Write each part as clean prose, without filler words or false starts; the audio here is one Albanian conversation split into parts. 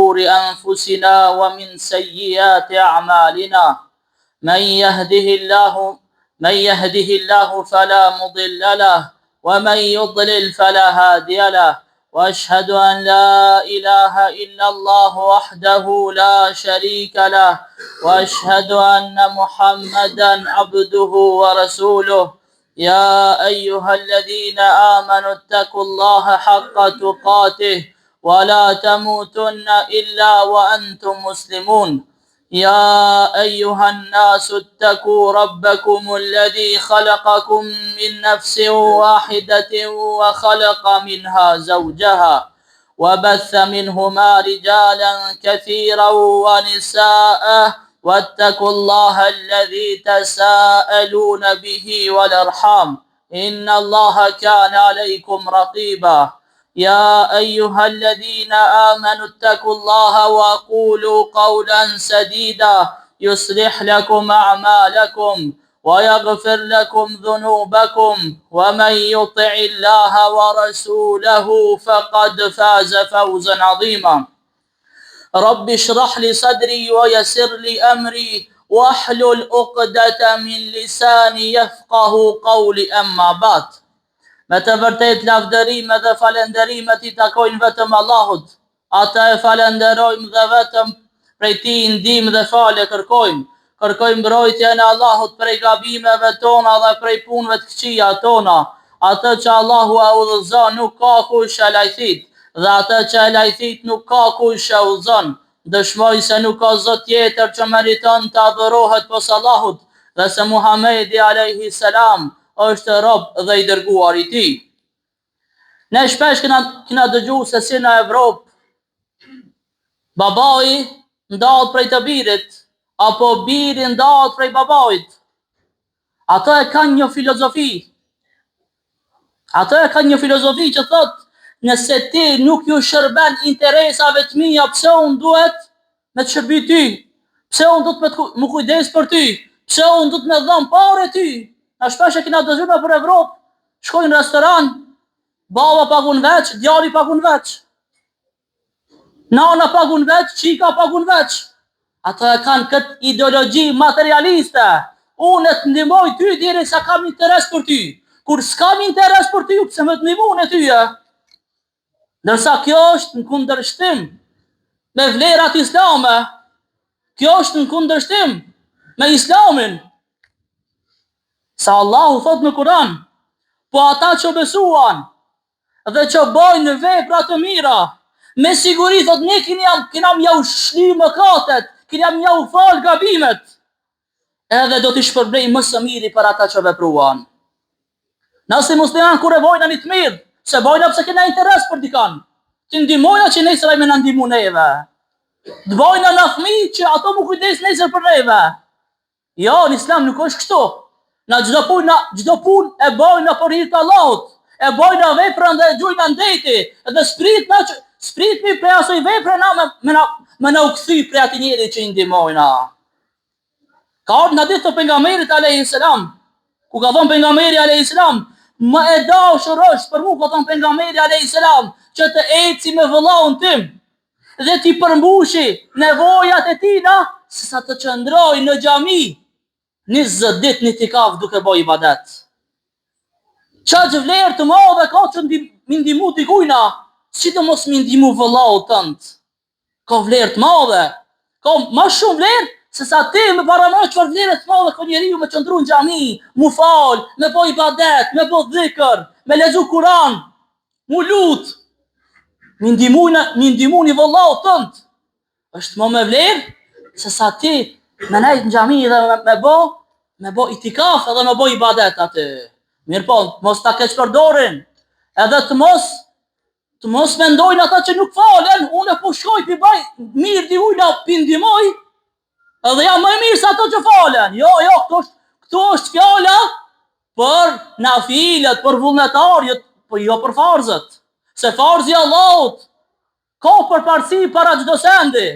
شرور أنفسنا ومن سيئات أعمالنا من يهده الله فلا مضل له ومن يضلل فلا هادي له وأشهد أن لا إله إلا الله وحده لا شريك له وأشهد أن محمدا عبده ورسوله يا أيها الذين آمنوا اتقوا الله حق تقاته ولا تموتن إلا وأنتم مسلمون يا أيها الناس اتقوا ربكم الذي خلقكم من نفس واحدة وخلق منها زوجها وبث منهما رجالا كثيرا ونساء واتقوا الله الذي تساءلون به والأرحام إن الله كان عليكم رقيبا يا أيها الذين آمنوا اتقوا الله وقولوا قولا سديدا يصلح لكم أعمالكم ويغفر لكم ذنوبكم ومن يطع الله ورسوله فقد فاز فوزا عظيما رب اشرح لي صدري ويسر لي أمري واحلل عقدة من لساني يفقه قولي أما بعد. Me të vërtet lavdërime dhe falenderimet I takojnë vetëm Allahut. Ata e falenderojmë dhe vetëm prej Tij ndihmë dhe falje kërkojmë. Kërkojmë mbrojtjen e Allahut prej gabimeve tona dhe prej punëve të këqija tona. Atë që Allahu e udhëzon nuk ka kush e lajthit, dhe atë që e lajthit nuk ka kush e udhëzon. Dëshmoj se nuk ka zot tjetër që meriton të adhurohet pos Allahut dhe se Muhamedi alayhi salam është rob dhe I dërguar I Tij. Ne shpesh kena dëgju se si në Evropë babai ndahet prej të birit, apo biri ndahet prej babait. Ato e kanë një filozofi. Ato e kanë një filozofi që thot, nëse ti nuk ju shërben interesave të mia, pse unë duhet me të shërbi ty? Pse unë duhet me kujdes për ty? Pse unë duhet me dhëm parë ty? Na shpesh e kena dëgjuar për Evropë, shkojnë në restoran, baba pagun veç, djali pagun veç. Nana pagun veç, qika pagun veç. Ato e kanë këtë ideologji materialiste. Unë e të ndihmoj ty deri sa kam interes për ty. Kur s'kam interes për ty, pse më të ndihmon e tyja? Ndërsa kjo është në kundërshtim me vlerat islame. Kjo është në kundërshtim me islamin. Sa Allahu thot në Kur'an, po ata që besuan dhe që bojnë vepra të mira, me siguri thot ne kina mjau shli mëkatet, kina mjau fal gabimet, edhe do t'i shpërbrej më së miri për ata që vepruan. Nëse musliman kur e bojnë një të mirë, se bojnë pëse kena interes për dikan, që ndimojna që nesër me në ndimu neve, të bojnë në fëmi që ato mu kujdes nesër për neve. Jo, në islam nuk është kështu. Na çdo pun e bojnë për hir të Allahut, e bojnë veprën dhe gjujnë ndeti, dhe spritmi prej asoj vepre na me na u kthy prej atij njeri që I ndihmojna. Ka ardhur në ditë të pejgamberit alayhis salam, ku ka thënë pejgamberi alayhis salam, më e dashur është për mua, ka thënë pejgamberi alayhis salam, që të eci me vëllaun tim dhe t'i përmbushi nevojat e tina, se sa të qëndroj në xhami 20 ditë në itikaf duke bërë ibadet. Çfarë vlerë të madhe ka që mi ndihmu dikujna, sidomos mi ndihmu vëllaut tënd. Ka vlerë të madhe, ka më shumë vlerë se sa ti me paramarr çfarë vlerë të madhe ka njeriu me qëndru në xhami, mu fal, me bë ibadet, me bë dhikr, me lexu Kur'an, mu lut. Mi ndihmu një vëllaut tënd. Është më me vlerë se sa ti me nejt në xhami dhe me bo itikaf edhe me bo ibadet aty. Mirë po, mos ta keq përdorin, edhe të mos mendojnë ata që nuk falen, unë po shkoj pi baj mirë di ujna pi ndihmoj, edhe jam më mirë se ato që falen. Jo, këtu është fjala për nafilet, për vullnetarjet, po jo për farzët. Se farzi Allahut ka përparësi para çdo sendi.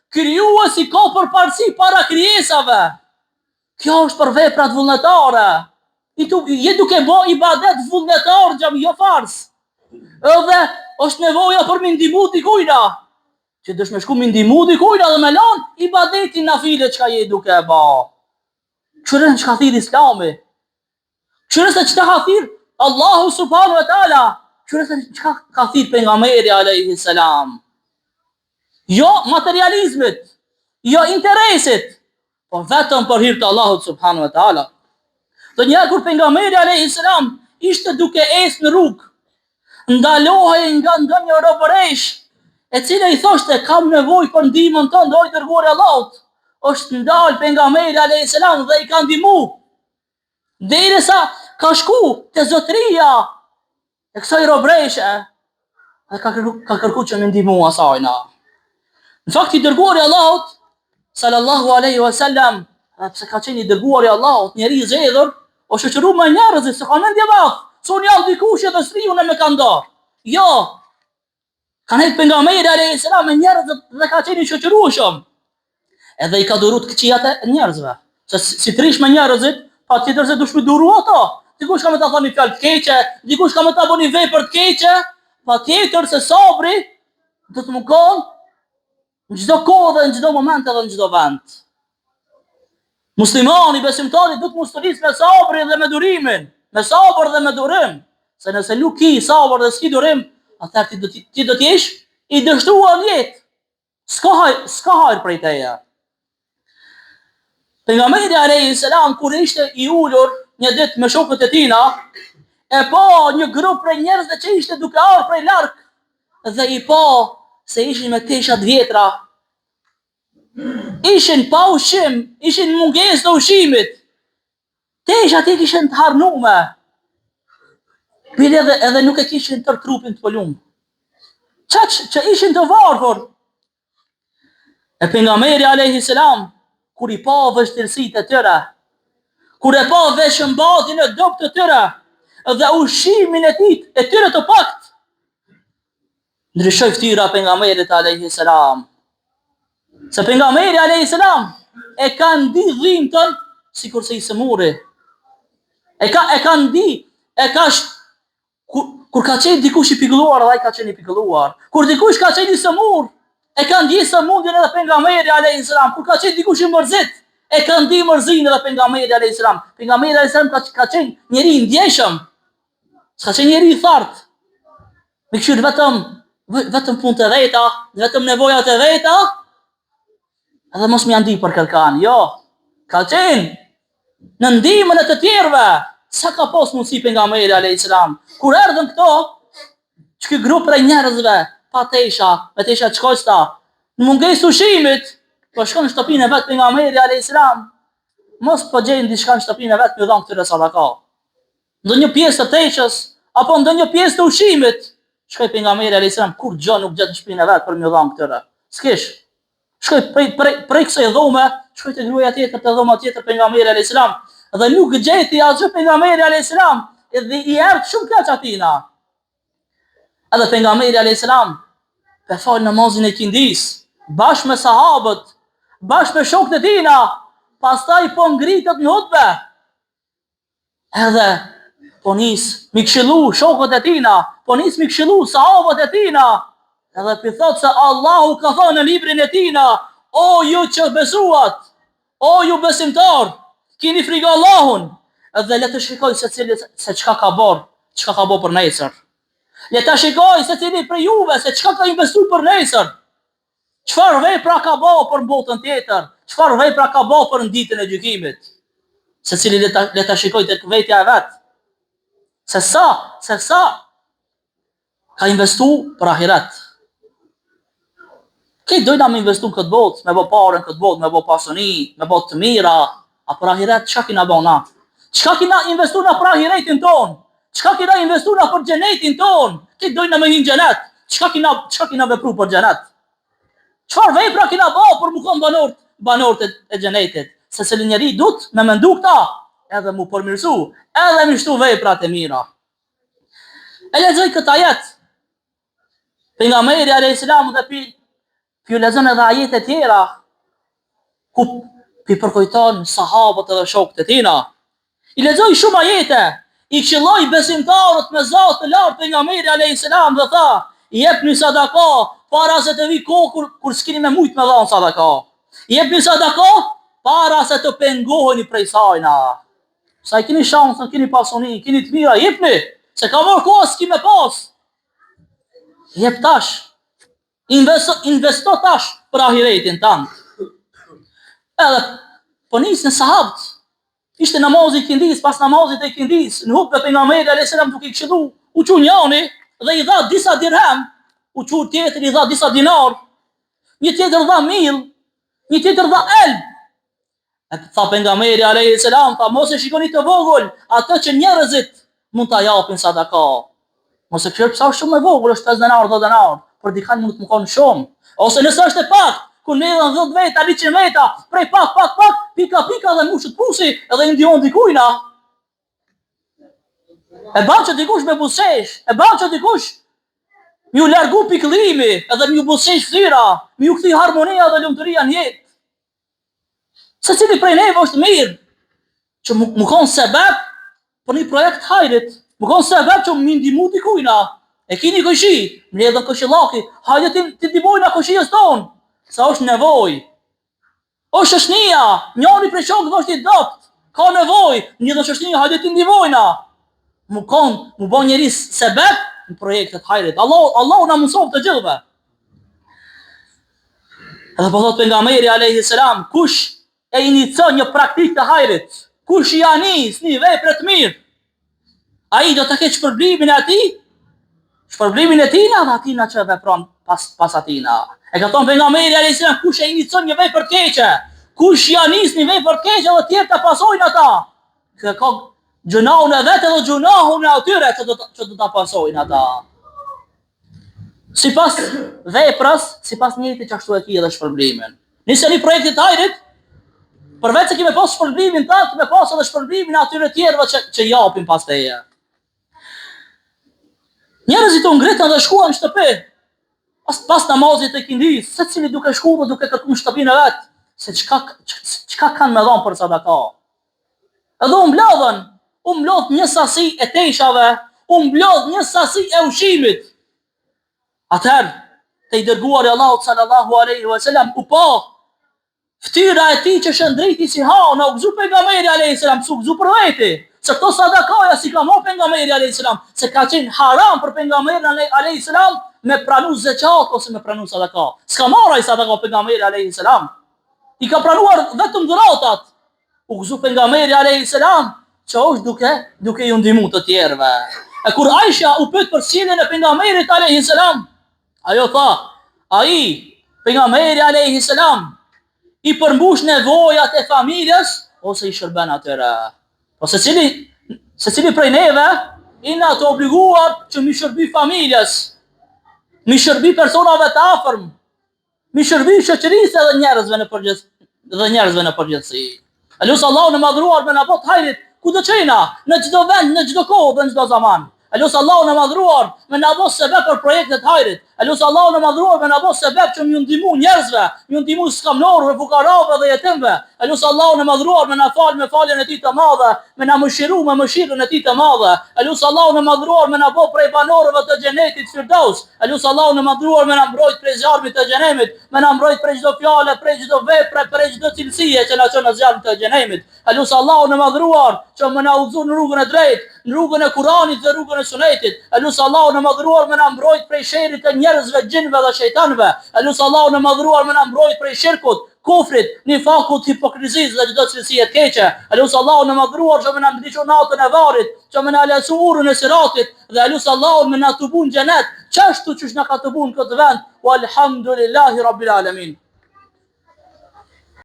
Krijuesi ka përparësi para krijesave. Kjo është për veprat vullnetare. Je duke bo ibadet vullnetar xhami, jo farz. Edhe është nevoja për me ndihmu dikujna. që dësh me shku me ndihmu dikujt edhe me lan ibadetin nafile çka je duke e ba. Çfarë çka thirr Islami? Çfarë se çka ka thirr Allahu subhanahu wa taala? Çfarë se çka ka thirr pejgamberi alayhi salam? Jo materializmit, jo interesit, po vetëm për hir të Allahut subhanahu wa taala. Do një kur pejgamberi alayhi salam ishte duke ecë në rrugë, ndalohej nga ndonjë robëresh, e cila i thoshte kam nevojë për ndihmën tënde o i dërguari i Allahut. Është ndal pejgamberi alayhi salam dhe i ka ndihmu. Derisa ka shku te zotëria e kësaj robëreshe, dhe ka kërku që me ndihmu asajna. Në fakt i dërguari i Allahut sallallahu alaihi wasallam, pse ka qenë i dërguari i Allahut, njeri i zgjedhur, o shoqëru me njerëzit, se ka mendje madh. Son jall dikush edhe striu në me ka ndar. Jo. Ka nejt pejgamberi alayhi salam me njerëzit dhe ka qenë i shoqërueshëm. Edhe i ka duru të këqijat e njerëzve. Se si trish me njerëzit, patjetër se dush me duru ato. Dikush ka me ta thoni fjalë të keqe, dikush ka me ta bëni vepër të keqe, patjetër se sabri do të mungon në çdo kohë dhe në çdo moment edhe në çdo vend. Muslimani, besimtari do të mos rrisë me sabrin dhe me durimin, me sabër dhe me durim. Se nëse nuk ki sabër dhe s'ki durim, atëherë ti do t'jesh i dështuar në jetë. S'ka hajër prej teje. Pejgamberi alayhi salam kur ishte i ulur një ditë me shokët e tina, e pa një grup prej njerëzve që ishte duke ardhur prej larg dhe i pa se ishin me tesha të vjetra. Ishin pa ushqim, ishin mungesë të ushqimit. Teshat i kishin të harnume. Bile edhe nuk e kishin tër trupin të pëlum. Që ishin të varfër. E pejgamberi alayhi salam kur i pa vështirësitë e tyre, kur e pa veshëmbadjen e dobët të tyre dhe ushqimin e tyre të pakt, ndryshoi fytyra pejgamberit alayhi salam. Se pejgamberi alayhi salam e ka ndi dhimbtën sikurse i sëmuri. Kur ka qenë dikush i pikëlluar, edhe ai ka qenë i pikëlluar. Kur dikush ka qenë i sëmur, e ka ndjej sëmundjen edhe pejgamberi alayhi salam. Kur ka qenë dikush i mërzit, e ka ndjej mërzinë edhe pejgamberi alayhi salam. Pejgamberi alayhi salam ka qenë njeri i ndjeshëm. S'ka qenë njeri i thartë. Me këshir vetëm punë të veta, vetëm nevojat e veta, edhe mos më janë di për kërkan. Jo, ka qenë në ndihmën e të tjerëve. Sa ka pas mundësi pejgamberi alayhi salam. Kur erdhën këto, çka grup prej njerëzve, pa tesha, me tesha të shkosta, në mungesë ushqimit, po shkon në shtëpinë e vet pejgamberi alayhi salam, mos po gjejnë diçka në shtëpinë e vet me dhon këtyre sadaka. Ndonjë pjesë të teshës apo ndonjë pjesë të ushqimit, shkoi pejgamberi alayhi salam kur gjë nuk gjet në shtëpinë e vet për me dhon këtyre. S'kish. Shkoi prej kësaj dhome, shkoi te gruaja tjetër, te dhoma tjetër pejgamberi alayhi salam, dhe nuk gjeti asgjë pejgamberi alayhi salam, edhe i erdh shumë kaç atina. Edhe pejgamberi alayhi salam pe fal namazin e kindis, bashkë me sahabët, bashkë me shokët e tina, pastaj po ngritet në hutbe. Edhe po nis mi këshillu shokët e tina, po nis mi këshillu sahabët e tina. Edhe pi thot se Allahu ka thënë në librin e tina, o ju që besuat, o ju besimtar, kini frikë Allahun, edhe le të shikoj se çka ka bërë për nesër. Le të shikoj se cili për juve se çka ka investuar për nesër. Çfarë vepra ka bërë për botën tjetër, çfarë vepra ka bërë për ditën e gjykimit. Se cili le të shikoj tek vetja e vet. Se sa ka investuar për ahiret. Këtë dojna me investu në këtë botë, me bë parën këtë botë, me bë pasoni, me bë të mira, a për ahiret, çka kina bë na? Çka kina investu na për ahiretin ton? Çka kina investu na për xhenetin ton? Këtë dojna me hinë xhenet. Çka kina vepru për xhenet? Çfarë vepra kina bë për mu kon banorët e xhenetit? Se cili njeri dut me mendu këta, edhe mu përmirësu, edhe me shtu veprat e mira. E lexoj këtë ajet. Pejgamberi alayhis salam dhe pi lexon edhe ajete tjera ku pi përkujton sahabët edhe shokët e tina. I lexoj shumë ajete, i këshilloi besimtarët me Zot të lartë pejgamberi alayhis salam dhe tha: jepni sadaka para se të vi kohë kur s'keni me mujt me dhënë sadaka. Jepni sadaka para se të pengoheni prej sajna. Sa i keni shansën, keni pasuni, keni të mira, jepni. Se ka marrë kohë s'ki me pas. Jep tash. Investo tash për ahiretin tanë. Edhe, po nisën sahabët. Ishte namazi i kindis, pas namazit e kindis, në hutbë pejgamberi alayhis salam duke i këshillu, u çu njani dhe i dha disa dirham, u çu tjetri i dha disa dinar, një tjetër dha mill, një tjetër dha elb. E tha pejgamberi alayhis salam, tha mos e shikoni të vogël atë që njerëzit mund ta japin sadaka. Mos e kërp sa shumë e vogël, është 5 dinar, 10 dinar, por dikant mund të më kanë shumë. Ose nëse është e pak, ku ne edhe 10 veta, 100 veta, prej pak, pika dhe mushët pusi, edhe i ndihon dikujna. E ban që dikush me busesh, e ban që dikush mi u largu pikëllimi, edhe mi u busesh ftyra, mi u kthi harmonia dhe lumturia në jetë. Se cili prej neve është mirë, që më konë sebeb për një projekt hajrit, më konë sebeb që më ndihmu dikujna. E kini këshi, më ledhën këshillaki, hajde ti ndihmojna këshijës tonë, sa është nevoj. O shoshnia, njëri prej shokëve është i dopt, ka nevoj, një dhe shoshnia, hajde ti ndihmojna. Më bën njeri sebeb në projektet hajrit. Allah na mëson të gjithëve. Edhe po thot pejgamberi alayhis salam, kush e inicon një praktik të hajrit, kush i anis një vepër të mirë, ai do të ketë shpërblimin e atij, shpërblimin e tina dhe atina që vepron pas atina. E ka thonë pejgamberi alayhis salam, kush e inicon një vepër të keqe, kush i anis një vepër të keqe dhe tjerë të pasojnë ata, ka gjunahun e vetë dhe gjunahun e atyre që do ta pasojnë ata. Sipas veprës, sipas njëjtit që ashtu e ki edhe shpërblimin. Nëse një projekti të hajrit, përveç se kime pas shpërblimin tanë, kime pas edhe shpërblimin e atyre tjerëve që japin pas teje. Njerëzit u ngritën dhe shkuan në shtëpi, pas namazit e kindis, se cili duke shku dhe duke kërku në shtëpinë e vetë, se çka kanë me dhënë për sadaka. Edhe u mblodh një sasi e teshave, u mblodh një sasi e ushimit. Atëherë, te i dërguari Allahut sallallahu alaihi wasallam u pa ftyra e tij që shëndriti si hana, u gëzu pejgamberi alayhis salam, u gëzu për veti. Se këto sadakaja si ka marrë pejgamberi alayhis salam, se ka qenë haram për pejgamberin alayhis salam me pranu zeqat ose me pranu sadaka. S'ka marrë ai sadaka pejgamberi alayhis salam. I ka pranuar vetëm dhuratat. U gëzu pejgamberi alayhis salam që është duke ju ndihmu të tjerëve. E kur Aisha u pyet për sjelljen e pejgamberit alayhis salam, ajo tha, ai pejgamberi alayhis salam i përmbush nevojat e familjes ose i shërben atyre. Po se cili prej neve jena të obliguar që mi shërbi familjes, mi shërbi personave të afërm, mi shërbi shoqërisë dhe njerëzve në përgjithësi. Elusë Allahu në madhruar me na bot hajrit ku do qena, në çdo vend, në çdo kohë dhe në çdo zaman. Elusë Allahu në madhruar me na bot sebeb për projektet hajrit. Elusë Allahu në madhruar me na bot sebeb që më ndihmu njerëzve, më ndihmu skamnorëve, fukarave dhe jetimve. Elusë Allahu në madhruar me na fal me faljen e tij të madhe, me na mëshiru me mëshirën e tij të madhe. Elusë Allahu në madhruar me na bot prej banorëve të xhenetit Firdaus. Elusë Allahu në madhruar me na mbrojt prej zjarmit të xhenemit, me na mbrojt prej çdo fjale, prej çdo vepre, prej çdo cilësie që na çon në zjarmin të xhenemit. Elusë Allahu në madhruar që më na udhëzon në rrugën e drejtë, në rrugën e Kuranit dhe rrugën e Sunetit. Elusë Allahu në madhruar me na mbrojt prej sherrit të njerëzve, gjinëve dhe shejtanëve. Elusë Allahu në madhruar me na mbrojt prej shirkut, kufrit, nifakut, hipokrizisë dhe çdo cilësie të keqe. Elusë Allahu në madhruar që më na ndiqon natën e varrit, që më na lësu urën e siratit dhe elusë Allahu më na tubun xhenet, çashtu çush na ka tubun këtë vend. Walhamdulillahi rabbil alamin.